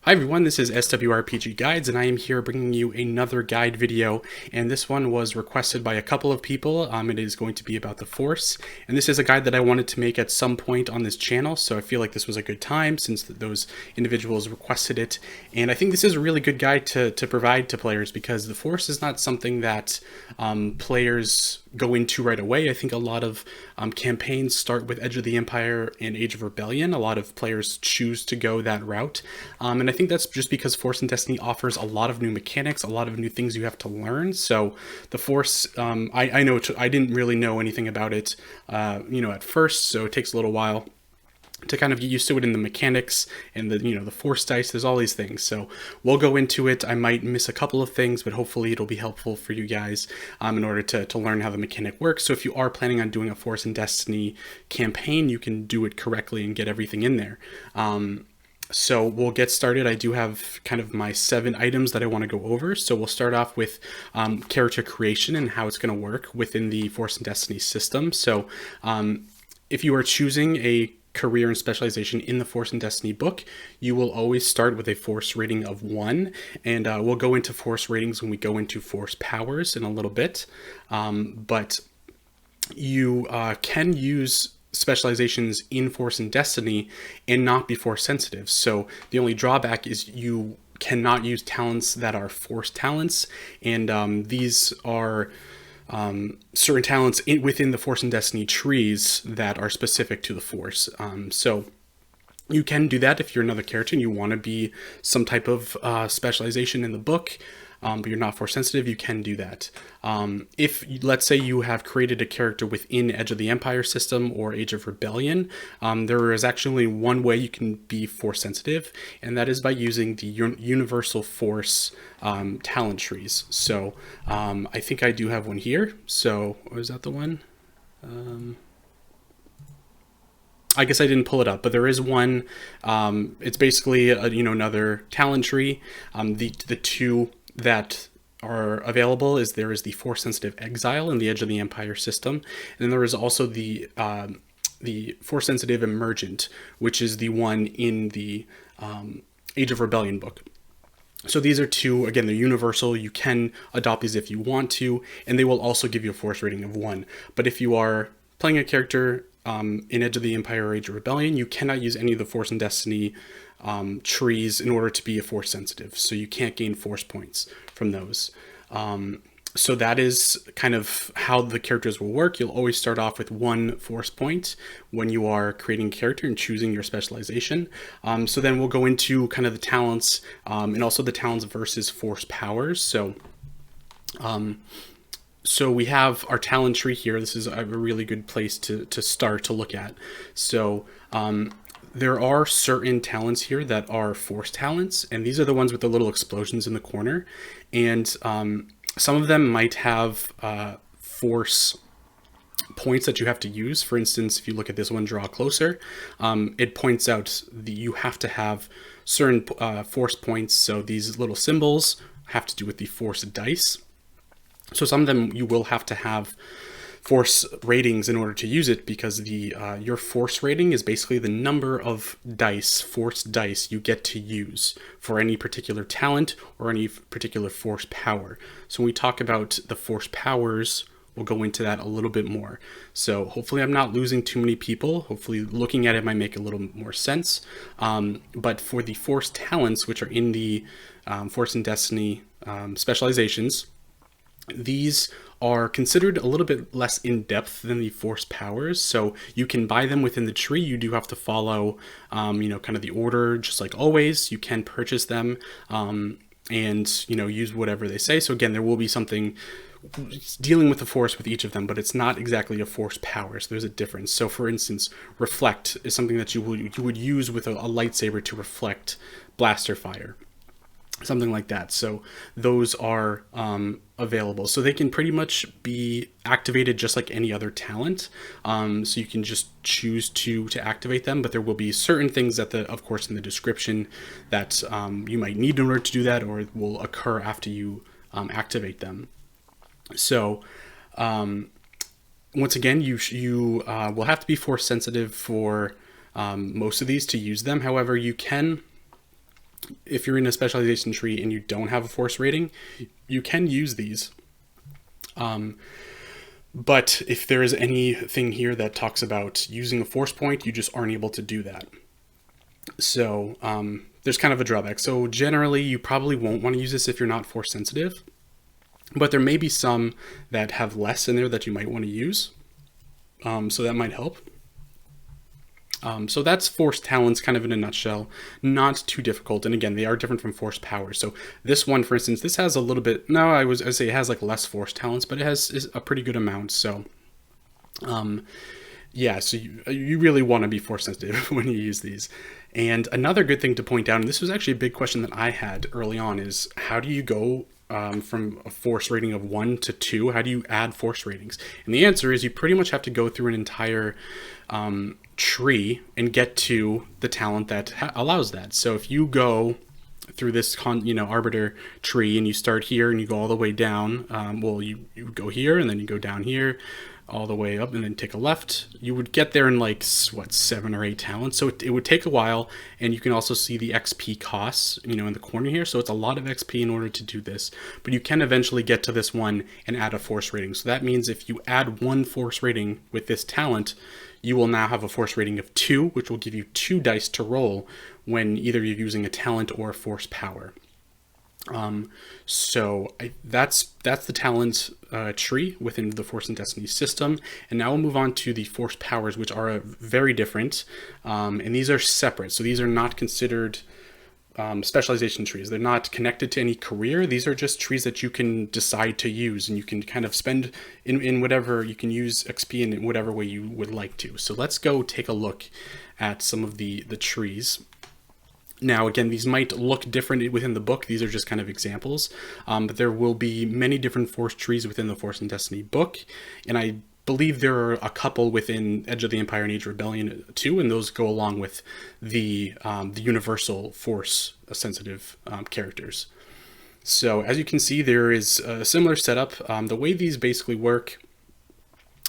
Hi everyone, this is SWRPG Guides, and I am here bringing you another guide video, and this one was requested by a couple of people. It is going to be about the Force, and this is a guide that I wanted to make at some point on this channel, so I feel like this was a good time since those individuals requested it, and I think this is a really good guide to provide to players because the Force is not something that players go into right away. I think a lot of campaigns start with Edge of the Empire and Age of Rebellion. A lot of players choose to go that route, and I think that's just because Force and Destiny offers a lot of new mechanics, a lot of new things you have to learn. So the Force, I know I didn't really know anything about it, at first, so it takes a little while to kind of get used to it in the mechanics and the Force dice. There's all these things, so we'll go into it. I might miss a couple of things, but hopefully it'll be helpful for you guys in order to learn how the mechanic works. So if you are planning on doing a Force and Destiny campaign, you can do it correctly and get everything in there. So we'll get started. I do have kind of my 7 items that I want to go over. So we'll start off with character creation and how it's going to work within the Force and Destiny system. So if you are choosing a career and specialization in the Force and Destiny book, you will always start with a Force rating of 1, and we'll go into Force ratings when we go into Force powers in a little bit, but you can use specializations in Force and Destiny and not be Force sensitive. So the only drawback is you cannot use talents that are Force talents, and these are certain talents within the Force and Destiny trees that are specific to the Force. So you can do that if you're another character and you want to be some type of specialization in the book, but you're not Force sensitive, you can do that. If, let's say, you have created a character within Edge of the Empire system or Age of Rebellion, there is actually one way you can be Force sensitive, and that is by using the Universal Force talent trees. So I think I do have one here. So was that the one? I guess I didn't pull it up, but there is one. It's basically another talent tree. The two that are available is there is the Force sensitive Exile in the Edge of the Empire system, and then there is also the Force sensitive Emergent, which is the one in the Age of Rebellion book. So these are two, again, they're universal. You can adopt these if you want to, and they will also give you a Force rating of 1. But if you are playing a character in Edge of the Empire or Age of Rebellion, you cannot use any of the Force and Destiny trees in order to be a Force sensitive. So you can't gain Force points from those. So that is kind of how the characters will work. You'll always start off with 1 Force point when you are creating a character and choosing your specialization. So then we'll go into kind of the talents and also the talents versus Force powers. So we have our talent tree here. This is a really good place to start to look at. So there are certain talents here that are Force talents, and these are the ones with the little explosions in the corner. And some of them might have Force points that you have to use. For instance, if you look at this one, Draw Closer, it points out that you have to have certain Force points. So these little symbols have to do with the Force dice. So some of them you will have to have Force ratings in order to use it, because your Force rating is basically the number of dice, Force dice, you get to use for any particular talent or any particular Force power. So when we talk about the Force powers, we'll go into that a little bit more. So hopefully I'm not losing too many people. Hopefully looking at it might make a little more sense. But for the Force talents, which are in the Force and Destiny specializations, these are considered a little bit less in-depth than the Force powers, so you can buy them within the tree. You do have to follow, kind of the order, just like always. You can purchase them and, use whatever they say. So again, there will be something dealing with the Force with each of them, but it's not exactly a Force power, so there's a difference. So for instance, Reflect is something that you would use with a lightsaber to reflect blaster fire. Something like that. So those are available. So they can pretty much be activated just like any other talent. So you can just choose to activate them, but there will be certain things that of course, in the description that you might need in order to do that, or will occur after you activate them. So once again, you will have to be Force sensitive for most of these to use them. However, you can if you're in a specialization tree and you don't have a force rating, you can use these. But if there is anything here that talks about using a force point, you just aren't able to do that. So there's kind of a drawback. So generally, you probably won't want to use this if you're not force sensitive. But there may be some that have less in there that you might want to use. So that might help. So that's force talents kind of in a nutshell. Not too difficult. And again, they are different from force powers. So this one, for instance, this has a little bit, no, I say it has like less force talents, but it has a pretty good amount. So yeah, so you really want to be force sensitive when you use these. And another good thing to point out, and this was actually a big question that I had early on, is how do you go from a force rating of 1 to 2? How do you add force ratings? And the answer is you pretty much have to go through an entire tree and get to the talent that allows that. So if you go through this arbiter tree and you start here and you go all the way down, well, you go here and then you go down here all the way up and then take a left, you would get there in like, what, 7 or 8 talents. So it would take a while, and you can also see the XP costs, in the corner here. So it's a lot of XP in order to do this, but you can eventually get to this one and add a force rating. So that means if you add 1 force rating with this talent, you will now have a force rating of 2, which will give you 2 dice to when either you're using a talent or a force power. That's the talent tree within the Force and Destiny system. And now we'll move on to the force powers, which are very different. And these are separate. So these are not considered specialization trees. They're not connected to any career. These are just trees that you can decide to use, and you can kind of spend in whatever, you can use XP in whatever way you would like to. So let's go take a look at some of the trees. Now, again, these might look different within the book. These are just kind of examples, but there will be many different force trees within the Force and Destiny book, and I believe there are a couple within Edge of the Empire and Age of Rebellion too, and those go along with the universal force sensitive characters. So as you can see, there is a similar setup. The way these basically work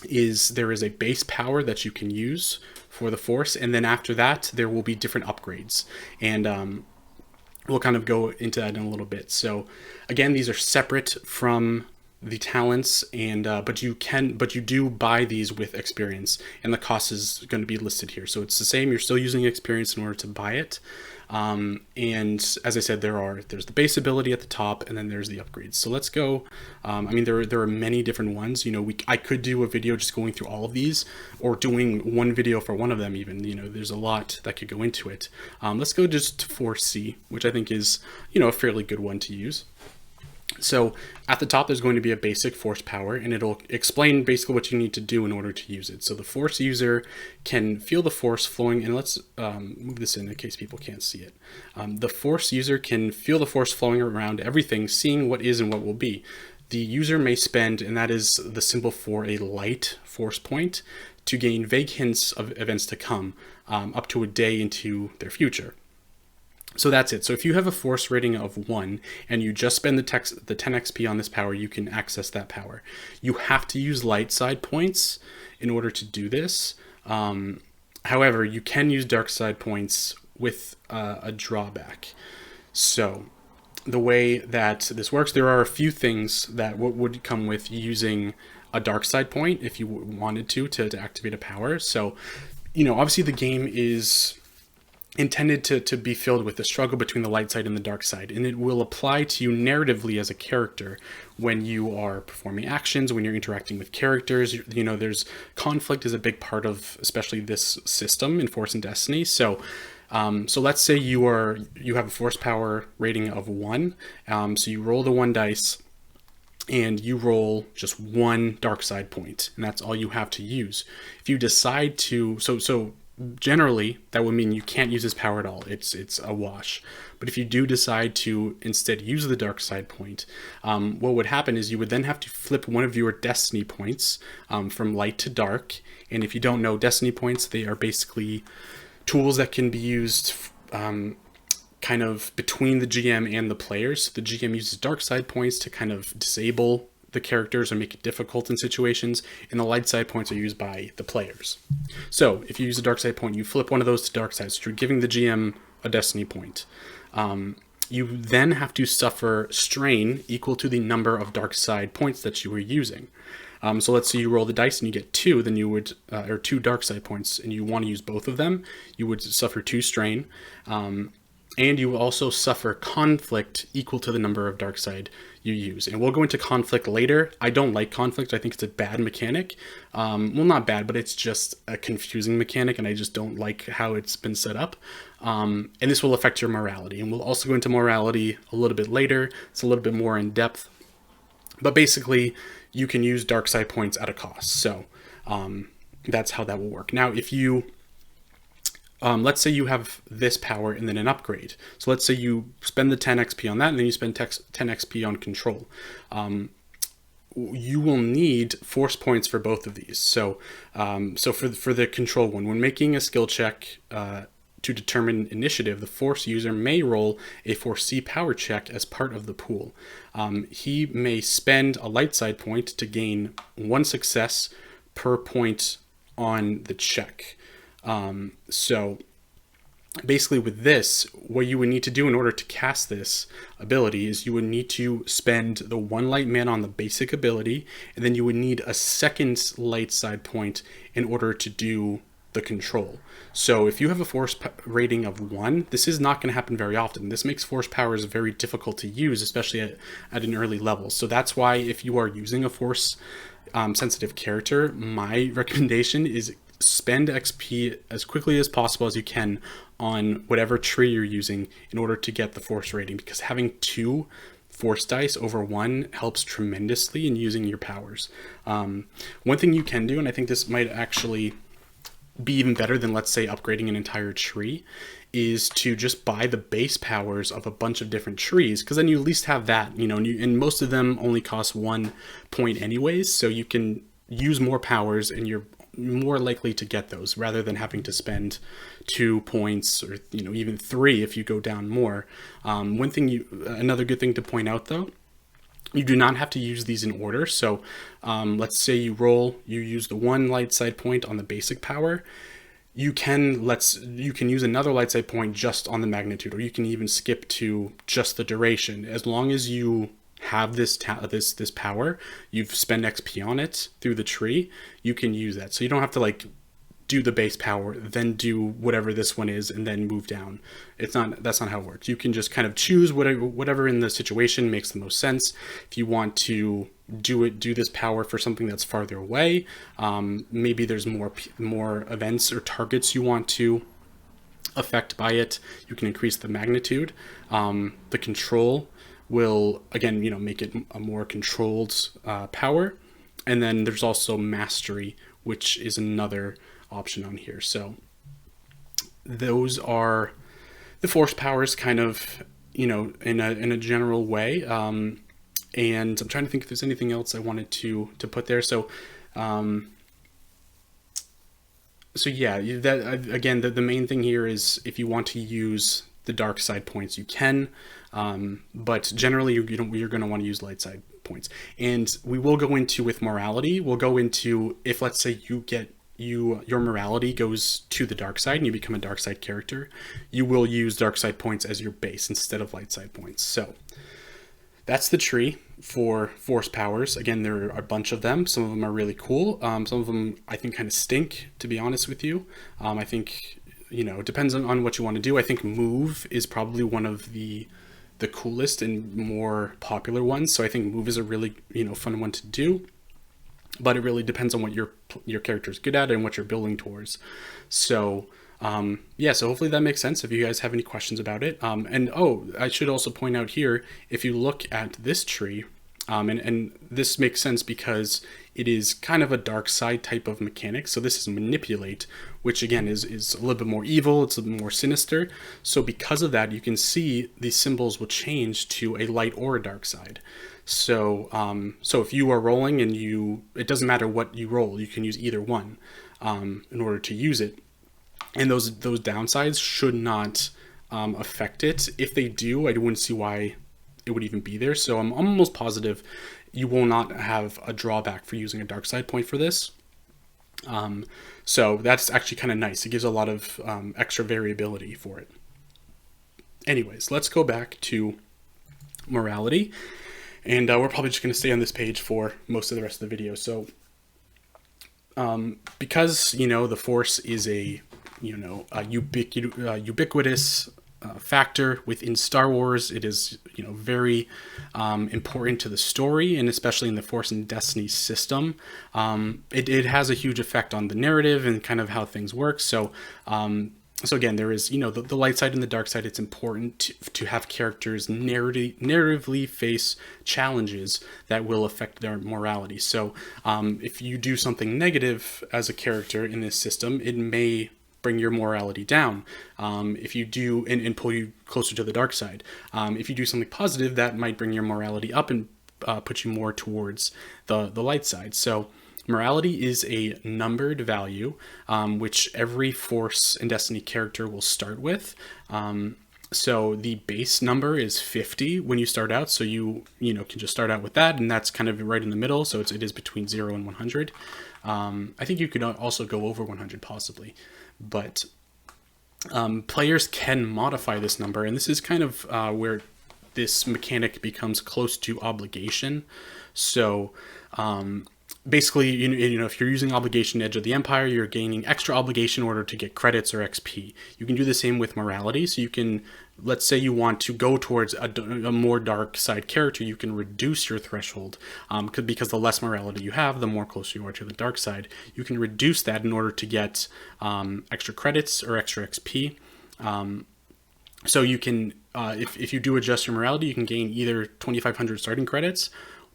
is there is a base power that you can use for the force, and then after that there will be different upgrades, and we'll kind of go into that in a little bit. So again, these are separate from the talents, and but you do buy these with experience, and the cost is going to be listed here. So it's the same, you're still using experience in order to buy it. And as I said, there's the base ability at the top, and then there's the upgrades. So let's go. I mean, there are many different ones. I could do a video just going through all of these, or doing one video for one of them even. There's a lot that could go into it. Let's go just to 4C, which I think is, a fairly good one to use. So at the top, there's going to be a basic force power, and it'll explain basically what you need to do in order to use it. So the force user can feel the force flowing, and let's move this in case people can't see it. The force user can feel the force flowing around everything, seeing what is and what will be. The user may spend, and that is the symbol for a light force point, to gain vague hints of events to come, up to a day into their future. So that's it. So if you have a force rating of 1 and you just spend the 10 XP on this power, you can access that power. You have to use light side points in order to do this. However, you can use dark side points with a drawback. So the way that this works, there are a few things that would come with using a dark side point if you wanted to activate a power. So, obviously the game is intended to be filled with the struggle between the light side and the dark side, and it will apply to you narratively as a character when you are performing actions, when you're interacting with characters. There's conflict is a big part of especially this system in Force and Destiny. So let's say you have a force power rating of 1, so you roll the 1 dice and you roll just 1 dark side point, and that's all you have to use. If you decide to, so generally that would mean you can't use this power at all. It's a wash. But if you do decide to instead use the dark side point, what would happen is you would then have to flip one of your destiny points from light to dark. And if you don't know destiny points, they are basically tools that can be used kind of between the GM and the players. So the GM uses dark side points to kind of disable the characters or make it difficult in situations, and the light side points are used by the players. So if you use a dark side point, you flip one of those to dark side, so you're giving the GM a destiny point. You then have to suffer strain equal to the number of dark side points that you were using. So let's say you roll the dice and you get 2, then you would, or 2 dark side points, and you want to use both of them, you would suffer 2 strain. And you will also suffer conflict equal to the number of dark side you use. And we'll go into conflict later. I don't like conflict. I think it's a bad mechanic. Well, not bad, but it's just a confusing mechanic, and I just don't like how it's been set up. And this will affect your morality. And we'll also go into morality a little bit later. It's a little bit more in depth. But basically, you can use dark side points at a cost. So that's how that will work. Now, if you... let's say you have this power and then an upgrade. So let's say you spend the 10 XP on that, and then you spend 10 XP on control. You will need force points for both of these. So, for the control one, when making a skill check to determine initiative, the force user may roll a force C power check as part of the pool. He may spend a light side point to gain 1 success per point on the check. So basically with this, what you would need to do in order to cast this ability is you would need to spend the 1 light mana on the basic ability, and then you would need a second light side point in order to do the control. So if you have a force rating of 1, this is not going to happen very often. This makes force powers very difficult to use, especially at an early level. So that's why if you are using a force sensitive character, my recommendation is spend XP as quickly as possible as you can on whatever tree you're using in order to get the force rating, because having 2 force dice over 1 helps tremendously in using your powers. One thing you can do, and I think this might actually be even better than, let's say, upgrading an entire tree, is to just buy the base powers of a bunch of different trees, because then you at least have that, and most of them only cost 1 point anyways, so you can use more powers and you're more likely to get those rather than having to spend 2 points or even 3 if you go down more. Another good thing to point out though, you do not have to use these in order. So let's say you use the 1 light side point on the basic power. You can use another light side point just on the magnitude, or you can even skip to just the duration. As long as you have this power, you've spent XP on it through the tree, you can use that. So you don't have to do the base power, then do whatever this one is, and then move down. That's not how it works. You can just kind of choose whatever in the situation makes the most sense. If you want to do this power for something that's farther away, maybe there's more events or targets you want to affect by it, you can increase the magnitude. The control will again make it a more controlled power, and then there's also mastery, which is another option on here. So those are the force powers kind of in a general way, and I'm trying to think if there's anything else I wanted to put there. So yeah, that again, the main thing here is if you want to use the dark side points, you can, but generally you're going to want to use light side points. And we will go into, with morality, we'll go into, if let's say your morality goes to the dark side and you become a dark side character, you will use dark side points as your base instead of light side points. So that's the tree for force powers. Again, there are a bunch of them. Some of them are really cool. Some of them I think kind of stink, to be honest with you. I think it depends on what you want to do. I think move is probably one of the coolest and more popular ones. So I think move is a really fun one to do, but it really depends on what your character is good at and what you're building towards. So yeah, so hopefully that makes sense if you guys have any questions about it. And I should also point out here, if you look at this tree, and this makes sense because it is kind of a dark side type of mechanic. So this is manipulate, which again is a little bit more evil. It's a little bit more sinister. So because of that, you can see these symbols will change to a light or a dark side. So so if you are rolling and it doesn't matter what you roll, you can use either one in order to use it. And those downsides should not affect it. If they do, I wouldn't see why it would even be there. So I'm almost positive you will not have a drawback for using a dark side point for this. So that's actually kind of nice. It gives a lot of extra variability for it. anyways, let's go back to morality. And we're probably just going to stay on this page for most of the rest of the video. So because, the Force is a ubiquitous factor within Star Wars, it is, very important to the story, and especially in the Force and Destiny system. It has a huge effect on the narrative and kind of how things work. So again, there is, the light side and the dark side. It's important to have characters narratively face challenges that will affect their morality. So if you do something negative as a character in this system, it may bring your morality down. If you do, and pull you closer to the dark side. If you do something positive, that might bring your morality up and put you more towards the light side. So morality is a numbered value, which every Force and Destiny character will start with. So the base number is 50 when you start out. So you can just start out with that, and that's kind of right in the middle. So it is between 0 and 100. I think you could also go over 100 possibly, but players can modify this number, and this is kind of where this mechanic becomes close to obligation. So basically, if you're using obligation Edge of the Empire, you're gaining extra obligation in order to get credits or XP. You can do the same with morality. So you can, let's say you want to go towards a more dark side character, you can reduce your threshold because the less morality you have, the more closer you are to the dark side. You can reduce that in order to get extra credits or extra XP. So you can, if you do adjust your morality, you can gain either 2,500 starting credits,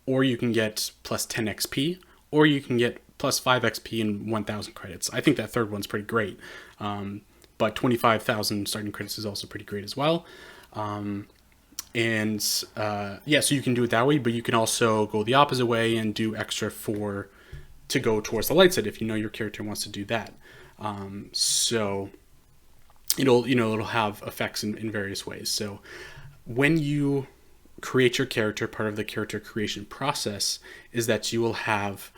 or you can get plus 10 XP, or you can get plus 5 XP and 1,000 credits. I think that third one's pretty great. But 25,000 starting credits is also pretty great as well. So you can do it that way, but you can also go the opposite way and do extra to go towards the light side if your character wants to do that. So it'll have effects in various ways. So when you create your character, part of the character creation process is that you will have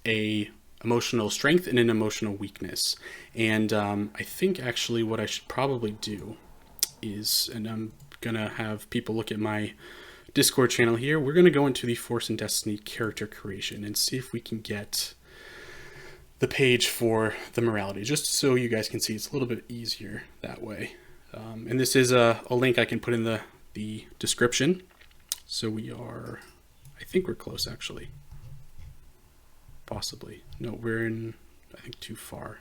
a emotional strength and an emotional weakness. And I think actually what I should probably do is, and I'm gonna have people look at my Discord channel here, we're gonna go into the Force and Destiny character creation and see if we can get the page for the morality, just so you guys can see. It's a little bit easier that way. And this is a link I can put in the description. So I think we're close actually. Possibly. No, we're in, I think, too far.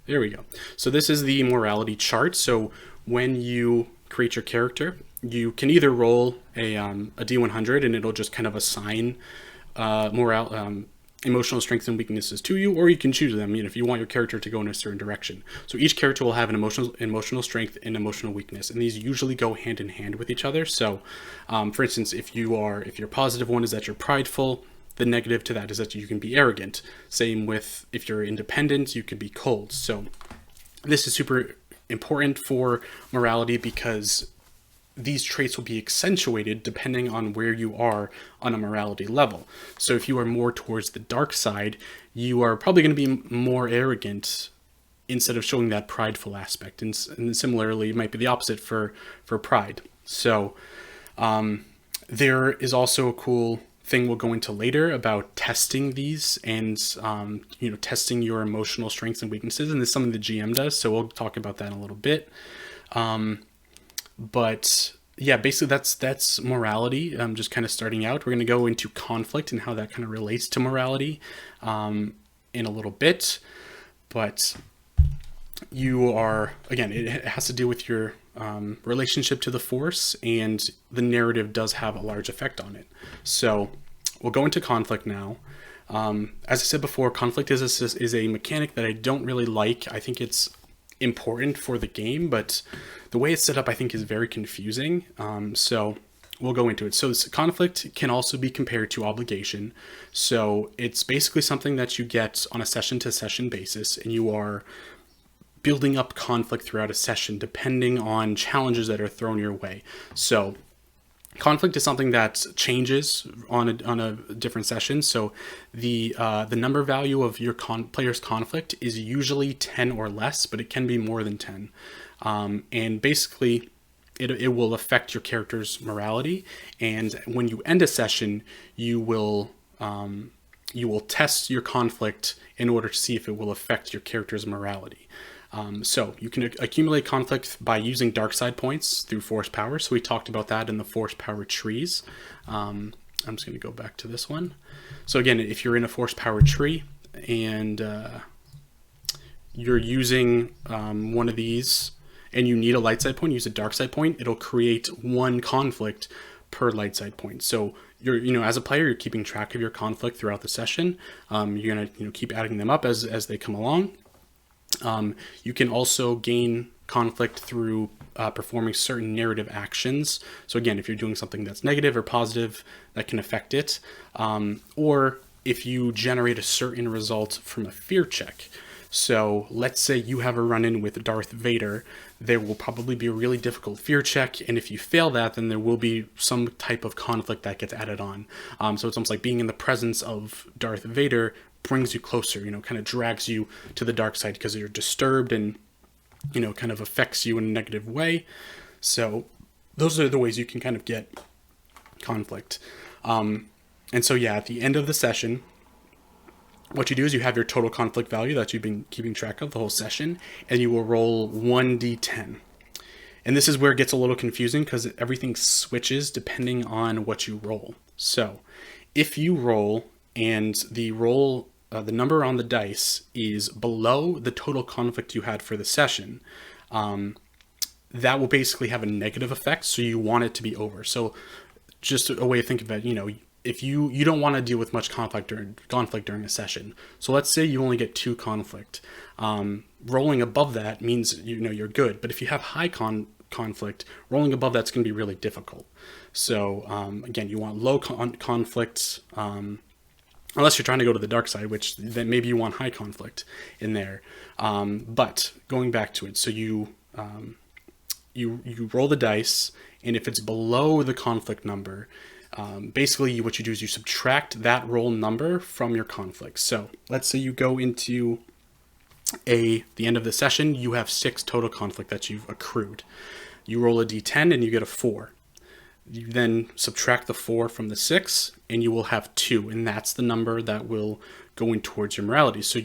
There we go. So this is the morality chart. So when you create your character, you can either roll a D100 and it'll just kind of assign emotional strengths and weaknesses to you, or you can choose them, if you want your character to go in a certain direction. So each character will have an emotional strength and emotional weakness, and these usually go hand in hand with each other. So for instance, if your positive one is that you're prideful, the negative to that is that you can be arrogant. Same with if you're independent, you could be cold. So this is super important for morality because these traits will be accentuated depending on where you are on a morality level. So if you are more towards the dark side, you are probably going to be more arrogant instead of showing that prideful aspect. And similarly, it might be the opposite for pride. So there is also a cool thing we'll go into later about testing these and testing your emotional strengths and weaknesses, and this is something the GM does, so we'll talk about that in a little bit. But yeah, basically that's morality. Just kind of starting out. We're going to go into conflict and how that kind of relates to morality in a little bit. But you are, again, it has to do with your relationship to the Force, and the narrative does have a large effect on it. So we'll go into conflict now. As I said before, conflict is a mechanic that I don't really like. I think it's important for the game, but the way it's set up I think is very confusing. So we'll go into it. So conflict can also be compared to obligation. So it's basically something that you get on a session to session basis, and you are building up conflict throughout a session depending on challenges that are thrown your way. So Conflict is something that changes on a different session. So the number value of your player's conflict is usually 10 or less, but it can be more than 10. And basically, it will affect your character's morality. And when you end a session, you will test your conflict in order to see if it will affect your character's morality. So you can accumulate conflict by using dark side points through force power. So we talked about that in the force power trees. I'm just going to go back to this one. So again, if you're in a force power tree and you're using one of these and you need a light side point, use a dark side point, it'll create one conflict per light side point. So you're, as a player, you're keeping track of your conflict throughout the session. You're going to, keep adding them up as they come along. You can also gain conflict through performing certain narrative actions. So again, if you're doing something that's negative or positive, that can affect it. Or if you generate a certain result from a fear check. So let's say you have a run-in with Darth Vader, there will probably be a really difficult fear check, and if you fail that, then there will be some type of conflict that gets added on. So it's almost like being in the presence of Darth Vader brings you closer, kind of drags you to the dark side because you're disturbed and, kind of affects you in a negative way. So those are the ways you can kind of get conflict. And so, yeah, at the end of the session, what you do is you have your total conflict value that you've been keeping track of the whole session, and you will roll 1d10. And this is where it gets a little confusing because everything switches depending on what you roll. So if you roll and the number on the dice is below the total conflict you had for the session, that will basically have a negative effect. So you want it to be over. So just a way to think of it, if you don't want to deal with much conflict during a session. So let's say you only get 2 conflict. Rolling above that means you're good. But if you have high conflict, rolling above that's going to be really difficult. So again, you want low conflict, unless you're trying to go to the dark side, which then maybe you want high conflict in there. But going back to it, so you roll the dice, and if it's below the conflict number, basically what you do is you subtract that roll number from your conflict. So let's say you go into the end of the session, you have 6 total conflict that you've accrued. You roll a d10 and you get a 4. You then subtract the 4 from the 6 and you will have 2, and that's the number that will go in towards your morality. So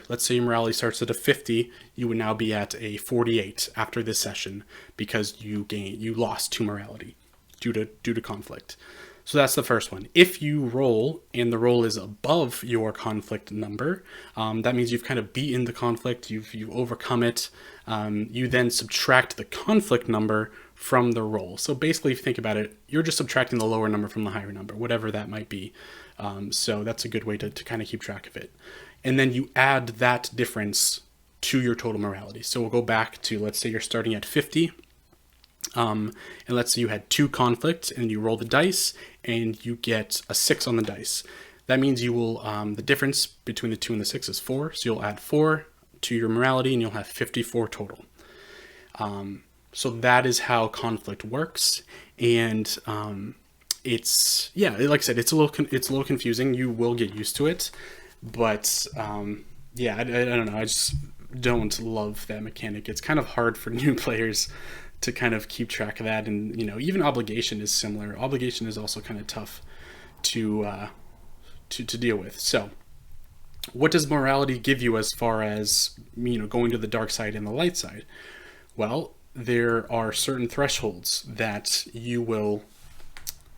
let's say your morality starts at a 50, you would now be at a 48 after this session because you lost 2 morality due to conflict. So that's the first one. If you roll and the roll is above your conflict number, that means you've kind of beaten the conflict, you've overcome it. You then subtract the conflict number from the roll. So basically, if you think about it, you're just subtracting the lower number from the higher number, whatever that might be. So that's a good way to kind of keep track of it. And then you add that difference to your total morality. So we'll go back to, let's say you're starting at 50. And let's say you had 2 conflict and you roll the dice and you get a 6 on the dice. That means you will, the difference between the 2 and the 6 is 4. So you'll add 4 to your morality and you'll have 54 total. So that is how conflict works. And, it's, yeah, like I said, it's a little confusing. You will get used to it, but, yeah, I don't know. I just don't love that mechanic. It's kind of hard for new players to kind of keep track of that. And, even obligation is similar. Obligation is also kind of tough to deal with. So what does morality give you as far as, going to the dark side and the light side? Well, there are certain thresholds that you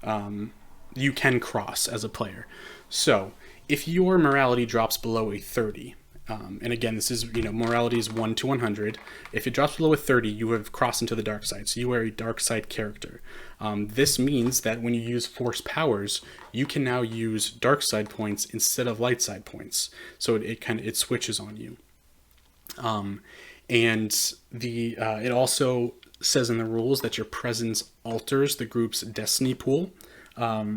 can cross as a player. So if your morality drops below a 30, and again, this is, morality is 1 to 100. If it drops below a 30, you have crossed into the dark side. So you are a dark side character. This means that when you use force powers, you can now use dark side points instead of light side points. So it switches on you. And it also says in the rules that your presence alters the group's destiny pool.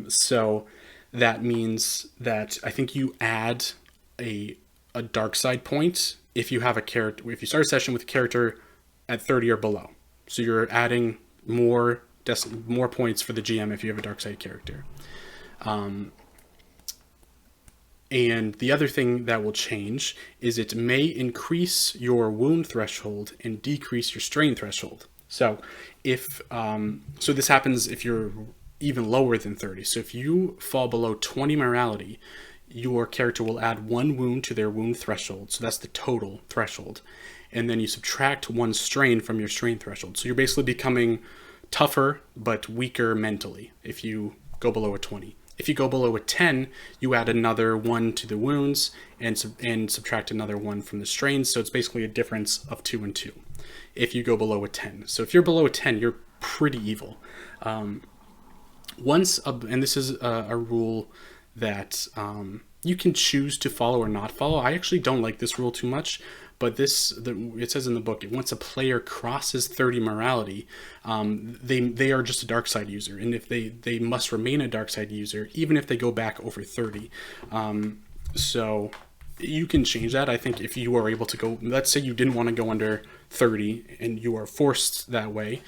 So that means that I think you add a dark side point if you have if you start a session with a character at 30 or below. So you're adding more more points for the GM if you have a dark side character. And the other thing that will change is it may increase your wound threshold and decrease your strain threshold. So if so this happens if you're even lower than 30. So if you fall below 20 morality, your character will add 1 wound to their wound threshold. So that's the total threshold. And then you subtract 1 strain from your strain threshold. So you're basically becoming tougher but weaker mentally if you go below a 20. If you go below a 10, you add another 1 to the wounds and subtract another 1 from the strains. So it's basically a difference of 2 and 2 if you go below a 10. So if you're below a 10, you're pretty evil. And this is a rule that you can choose to follow or not follow. I actually don't like this rule too much, but it says in the book, once a player crosses 30 morality, they are just a dark side user, and if they must remain a dark side user even if they go back over 30. So you can change that. I think if you are able to go, let's say you didn't want to go under 30 and you are forced that way,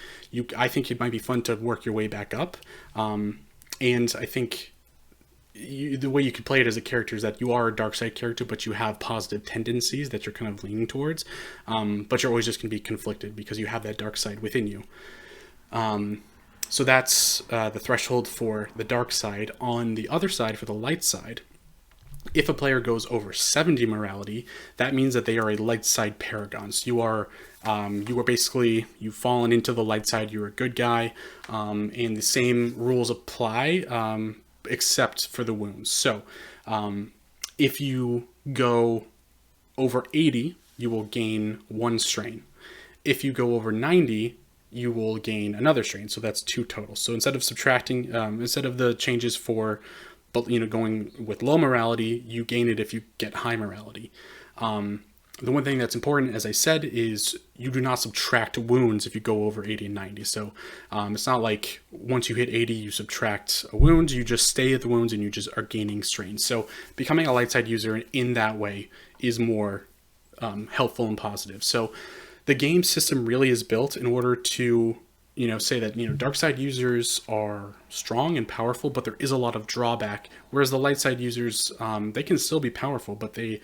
I think it might be fun to work your way back up. And I think the way you could play it as a character is that you are a dark side character, but you have positive tendencies that you're kind of leaning towards, but you're always just going to be conflicted because you have that dark side within you. So that's the threshold for the dark side. On the other side, for the light side, if a player goes over 70 morality, that means that they are a light side paragon. So you are basically, you've fallen into the light side, you're a good guy, and the same rules apply, except for the wounds. So if you go over 80, you will gain 1 strain. If you go over 90, you will gain another strain. So that's 2 total. So instead of subtracting, instead of the changes for, going with low morality, you gain it if you get high morality. The one thing that's important, as I said, is you do not subtract wounds if you go over 80 and 90. So it's not like once you hit 80, you subtract a wound, you just stay at the wounds and you just are gaining strain. So becoming a light side user in that way is more helpful and positive. So the game system really is built in order to, say that, dark side users are strong and powerful, but there is a lot of drawback. Whereas the light side users, they can still be powerful, but they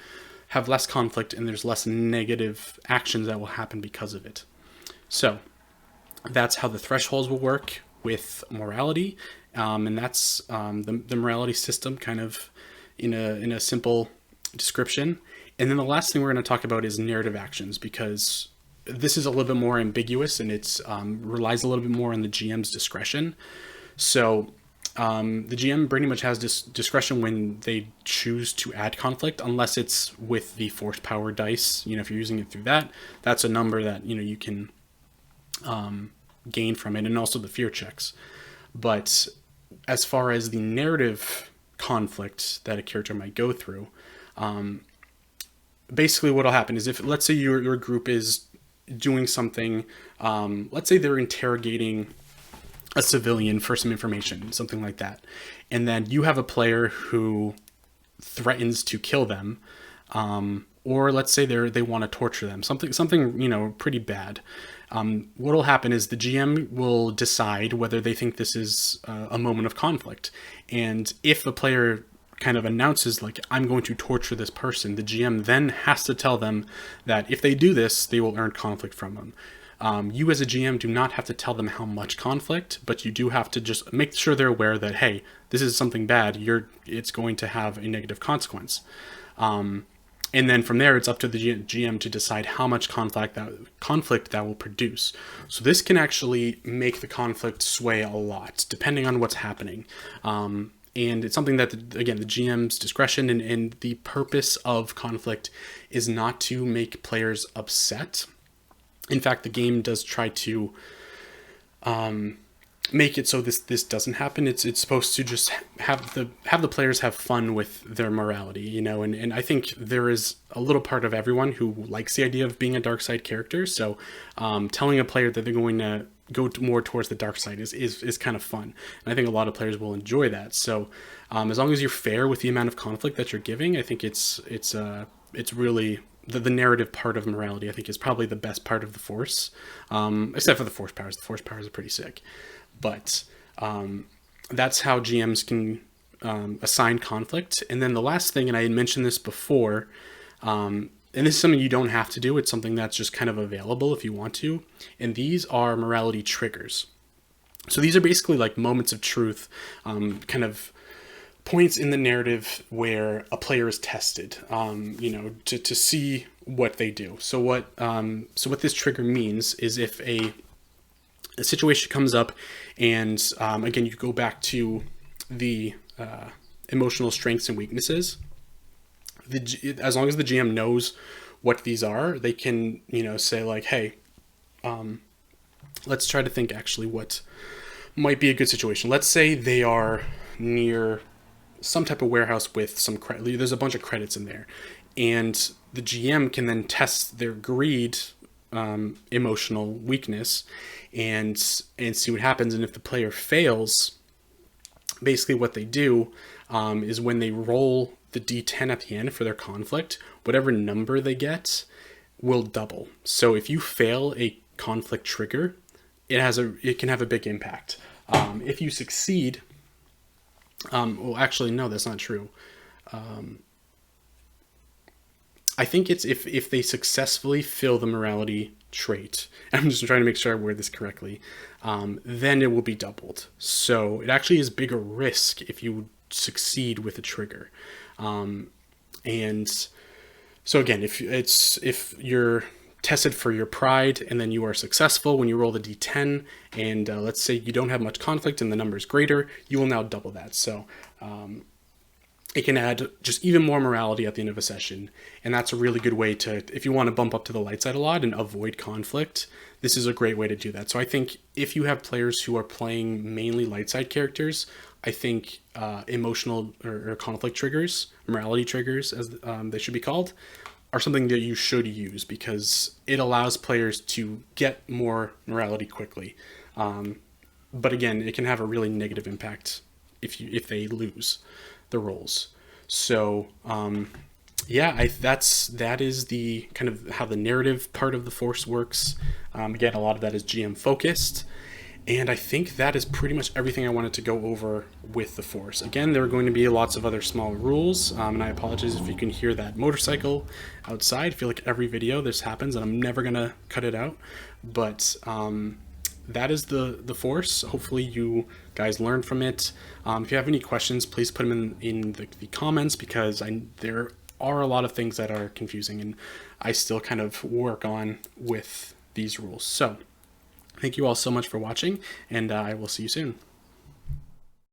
have less conflict and there's less negative actions that will happen because of it. So that's how the thresholds will work with morality, and that's the morality system kind of in a simple description. And then the last thing we're going to talk about is narrative actions, because this is a little bit more ambiguous and it's relies a little bit more on the GM's discretion. So the GM pretty much has this discretion when they choose to add conflict, unless it's with the force power dice. If you're using it through that, that's a number that you can gain from it, and also the fear checks. But as far as the narrative conflict that a character might go through, basically what will happen is, if let's say your group is doing something, let's say they're interrogating a civilian for some information, something like that, and then you have a player who threatens to kill them, or let's say they want to torture them, something pretty bad. What will happen is the GM will decide whether they think this is a moment of conflict, and if a player kind of announces, like, I'm going to torture this person, the GM then has to tell them that if they do this, they will earn conflict from them. You as a GM do not have to tell them how much conflict, but you do have to just make sure they're aware that, hey, this is something bad, it's going to have a negative consequence. And then from there, it's up to the GM to decide how much conflict that will produce. So this can actually make the conflict sway a lot, depending on what's happening. And it's something that, again, the GM's discretion, and the purpose of conflict is not to make players upset. In fact, the game does try to make it so this doesn't happen. It's supposed to just have the players have fun with their morality, and I think there is a little part of everyone who likes the idea of being a dark side character. So telling a player that they're going to go more towards the dark side is kind of fun, and I think a lot of players will enjoy that. So as long as you're fair with the amount of conflict that you're giving, I think it's really the narrative part of morality, I think, is probably the best part of the Force, except for the Force powers. The Force powers are pretty sick, but that's how GMs can assign conflict. And then the last thing, and I had mentioned this before, and this is something you don't have to do. It's something that's just kind of available if you want to. And these are morality triggers. So these are basically like moments of truth, kind of points in the narrative where a player is tested, to see what they do. So what this trigger means is if a situation comes up, and again, you go back to the emotional strengths and weaknesses. As long as the GM knows what these are, they can, say like, hey, let's try to think actually what might be a good situation. Let's say they are near some type of warehouse with some credit. There's a bunch of credits in there, and the GM can then test their greed, emotional weakness, and see what happens. And if the player fails, basically what they do is when they roll the D10 at the end for their conflict, whatever number they get will double. So if you fail a conflict trigger, it can have a big impact. If you succeed, well, actually, no, that's not true. I think it's if they successfully fill the morality trait. I'm just trying to make sure I word this correctly. Then it will be doubled. So it actually is bigger risk if you succeed with a trigger. And so again, if you're tested for your pride and then you are successful when you roll the D10, and let's say you don't have much conflict and the number is greater, you will now double that. So it can add just even more morality at the end of a session. And that's a really good way to, if you want to bump up to the light side a lot and avoid conflict, this is a great way to do that. So I think if you have players who are playing mainly light side characters, I think emotional or conflict triggers, morality triggers as they should be called, are something that you should use because it allows players to get more morality quickly. But again, it can have a really negative impact if they lose the rolls. So that is the kind of how the narrative part of the Force works. Again, a lot of that is GM focused. And I think that is pretty much everything I wanted to go over with the Force. Again, there are going to be lots of other small rules, and I apologize if you can hear that motorcycle outside. I feel like every video this happens, and I'm never going to cut it out. But that is the Force. Hopefully you guys learned from it. If you have any questions, please put them in the comments, because there are a lot of things that are confusing, and I still kind of work on with these rules. So thank you all so much for watching, and I will see you soon.